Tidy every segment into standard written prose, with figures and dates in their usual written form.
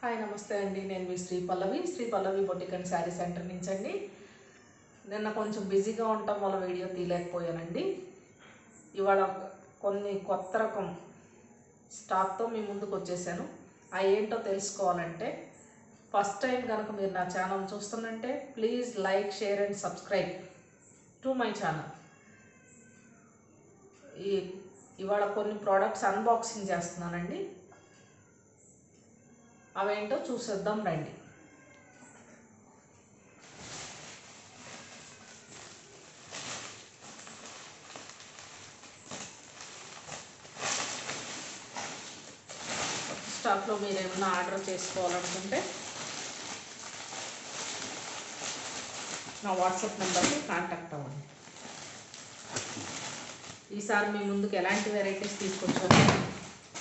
Hi నమస్తే అండి. నేను మీ శ్రీ పల్లవి బొటిక్ అండ్ శారీ సెంటర్ నుంచి అండి. నిన్న కొంచెం బిజీగా ఉండటం వల్ల వీడియో తీయలేకపోయానండి. ఇవాళ కొన్ని కొత్త రకం స్టాక్తో మీ ముందుకు వచ్చేసాను. అవి ఏంటో తెలుసుకోవాలంటే ఫస్ట్ టైం కనుక మీరు నా ఛానల్ చూస్తుందంటే please like, share and subscribe to my channel. ఇవాళ కొన్ని ప్రోడక్ట్స్ అన్బాక్సింగ్ చేస్తున్నానండి. అవేంటో చూసేద్దాం రండి. స్టాక్లో మీరు ఏమన్నా ఆర్డర్ చేసుకోవాలనుకుంటే నా వాట్సాప్ నెంబర్కి కాంటాక్ట్ అవ్వండి. ఈసారి మీ ముందుకు ఎలాంటి వెరైటీస్ తీసుకొచ్చామో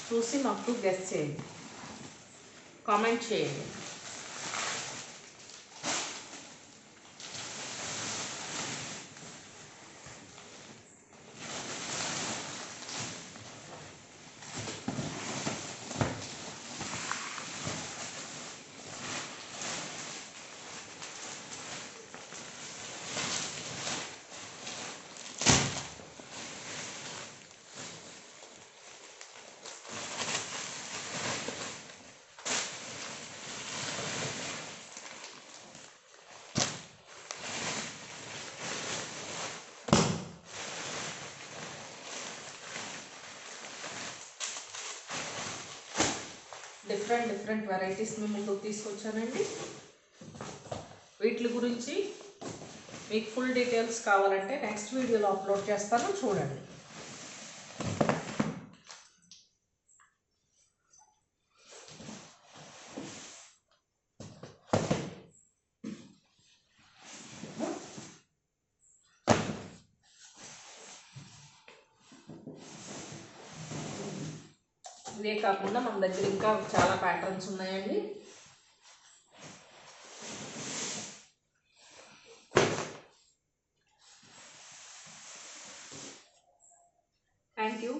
చూసి మాకు గెస్ చేయండి, కామెంట్ చేయండి. డిఫరెంట్ వెరైటీస్ మీ ముందుకు తీసుకొచ్చానండి. వీటి గురించి మీకు ఫుల్ డీటెయిల్స్ కావాలంటే నెక్స్ట్ వీడియోలో అప్లోడ్ చేస్తాను, చూడండి. ఇదే కాకుండా మన దగ్గర ఇంకా చాలా ప్యాటర్న్స్ ఉన్నాయండి. Thank you.